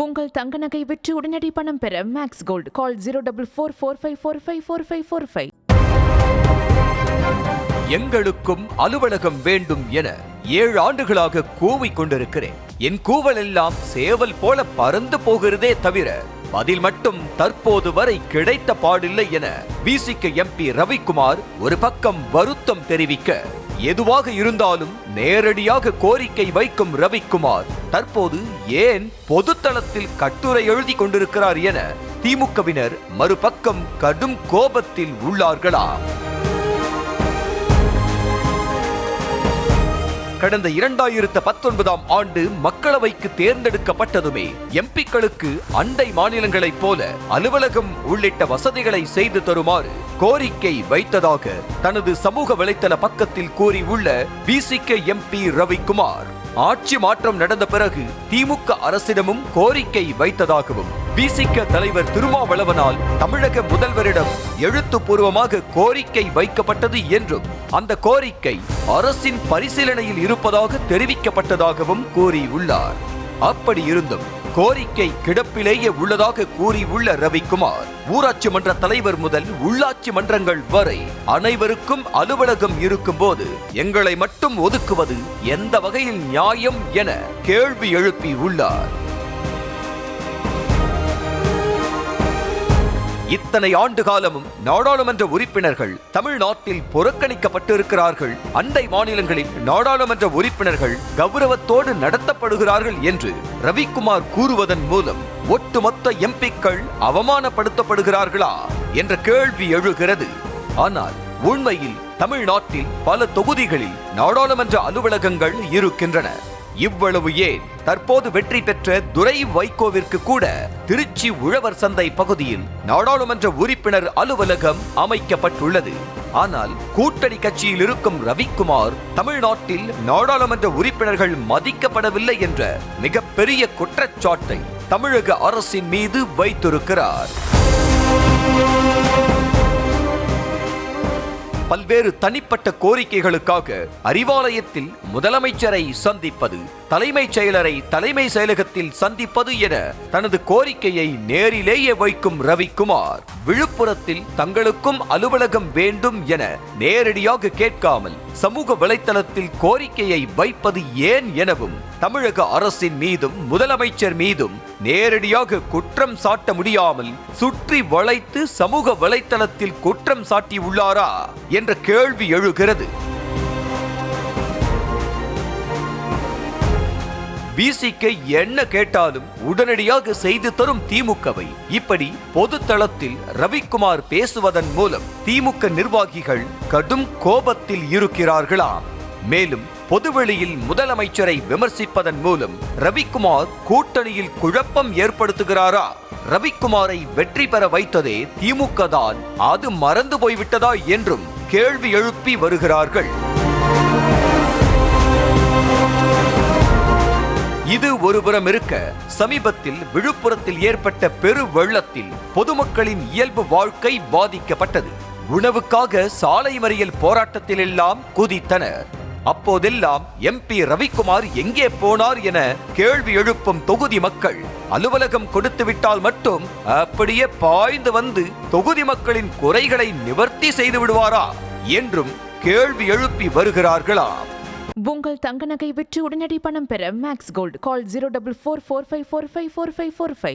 உங்கள் தங்க நகை விற்று உடனடி பணம் பெற மேக்ஸ் கோல்ட் கால் 04445454545. எங்களுக்கும் அலுவலகம் வேண்டும் என 7 ஆண்டுகளாக கூவிக் கொண்டிருக்கிறேன். என் கூவல் எல்லாம் சேவல் போல பறந்து போகிறதே தவிர பதில் மட்டும் தற்போது வரை கிடைத்த பாடில்லை என விசிக எம்பி ரவிக்குமார் ஒரு பக்கம் வருத்தம் தெரிவிக்க, எதுவாக இருந்தாலும் நேரடியாக கோரிக்கை வைக்கும் ரவிக்குமார் தற்போது ஏன் பொதுத்தளத்தில் கட்டுரை எழுதி கொண்டிருக்கிறார் என திமுகவினர் மறுபக்கம் கடும் கோபத்தில் உள்ளார்களா? கடந்த 2019 ஆண்டு மக்களவைக்கு தேர்ந்தெடுக்கப்பட்டதுமே எம்பிக்களுக்கு அண்டை மாநிலங்களைப் போல அலுவலகம் உள்ளிட்ட வசதிகளை செய்து தருமாறு கோரிக்கை வைத்ததாக தனது சமூக வலைதள பக்கத்தில் கூறியுள்ள விசிக எம்பி ரவிக்குமார், ஆட்சி மாற்றம் நடந்த பிறகு திமுக அரசிடமும் கோரிக்கை வைத்ததாகவும், விசிக தலைவர் திருமாவளவனால் தமிழக முதல்வரிடம் எழுத்துப்பூர்வமாக கோரிக்கை வைக்கப்பட்டது என்றும், அந்த கோரிக்கை அரசின் பரிசீலனையில் இருப்பதாக தெரிவிக்கப்பட்டதாகவும் கூறியுள்ளார். அப்படி இருந்தும் கோரிக்கை கிடப்பிலேயே உள்ளதாக கூறியுள்ள ரவிக்குமார், ஊராட்சி மன்ற தலைவர் முதல் உள்ளாட்சி மன்றங்கள் வரை அனைவருக்கும் அலுவலகம் இருக்கும் போது எங்களை மட்டும் ஒதுக்குவது எந்த வகையில் நியாயம் என கேள்வி எழுப்பி உள்ளார். இத்தனை ஆண்டு காலமும் நாடாளுமன்ற உறுப்பினர்கள் தமிழ்நாட்டில் புறக்கணிக்கப்பட்டிருக்கிறார்கள், அண்டை மாநிலங்களில் நாடாளுமன்ற உறுப்பினர்கள் கௌரவத்தோடு நடத்தப்படுகிறார்கள் என்று ரவிக்குமார் கூறுவதன் மூலம் ஒட்டுமொத்த எம்பிக்கள் அவமானப்படுத்தப்படுகிறார்களா என்ற கேள்வி எழுகிறது. ஆனால் உண்மையில் தமிழ்நாட்டில் பல தொகுதிகளில் நாடாளுமன்ற அலுவலகங்கள் இருக்கின்றன. இவ்வளவு ஏன் தற்போது வெற்றி பெற்ற துரை வைகோவிற்கு கூட திருச்சி உழவர் சந்தை பகுதியில் நாடாளுமன்ற உறுப்பினர் அலுவலகம் அமைக்கப்பட்டுள்ளது. ஆனால் கூட்டணி கட்சியில் இருக்கும் ரவிக்குமார் தமிழ்நாட்டில் நாடாளுமன்ற உறுப்பினர்கள் மதிக்கப்படவில்லை என்ற மிகப்பெரிய குற்றச்சாட்டை தமிழக அரசின் மீது வைத்திருக்கிறார். பல்வேறு தனிப்பட்ட கோரிக்கைகளுக்காக அறிவாலயத்தில் முதலமைச்சரை சந்திப்பது, தலைமைச் செயலரை தலைமை செயலகத்தில் சந்திப்பது என தனது கோரிக்கையை நேரிலேயே வைக்கும் ரவிக்குமார், விழுப்புரத்தில் தங்களுக்கும் அலுவலகம் வேண்டும் என நேரடியாக கேட்காமல் சமூக வலைத்தளத்தில் கோரிக்கையை வைப்பது ஏன் எனவும் தமிழக அரசின் மீதும் முதலமைச்சர் மீதும் நேரடியாக குற்றம் சாட்ட முடியாமல் சுற்றி வளைத்து சமூக வலைத்தளத்தில் குற்றம் சாட்டி உள்ளாரா என்ற கேள்வி எழுகிறது. விசிக என்ன கேட்டாலும் உடனடியாக செய்து தரும் திமுகவை இப்படி பொது தளத்தில் ரவிக்குமார் பேசுவதன் மூலம் திமுக நிர்வாகிகள் கடும் கோபத்தில் இருக்கிறார்களாம். மேலும் பொதுவெளியில் முதலமைச்சரை விமர்சிப்பதன் மூலம் ரவிக்குமார் கூட்டணியில் குழப்பம் ஏற்படுத்துகிறாரா? ரவிக்குமாரை வெற்றி பெற வைத்ததே திமுக தான், அது மறந்து போய்விட்டதா என்றும் கேள்வி எழுப்பி வருகிறார்கள். இது ஒருபுறம் இருக்க, சமீபத்தில் விழுப்புரத்தில் ஏற்பட்ட பெரு வெள்ளத்தில் பொதுமக்களின் இயல்பு வாழ்க்கை பாதிக்கப்பட்டது. உணவுக்காக சாலை மறியல் போராட்டத்தில் எல்லாம் குதித்தனர். அப்போதெல்லாம் எம்பி ரவிக்குமார் எங்கே போனார் என கேள்வி எழுப்பும் தொகுதி மக்கள், அலுவலகம் கொடுத்து விட்டால் மட்டும் அப்படியே பாய்ந்து வந்து தொகுதி மக்களின் குறைகளை நிவர்த்தி செய்து விடுவாரா என்றும் கேள்வி எழுப்பி வருகிறார்களாம். உங்கள் தங்க நகை விற்று உடனடி பணம் பெற மேக்ஸ் கோல்ட் கால் 04445454545.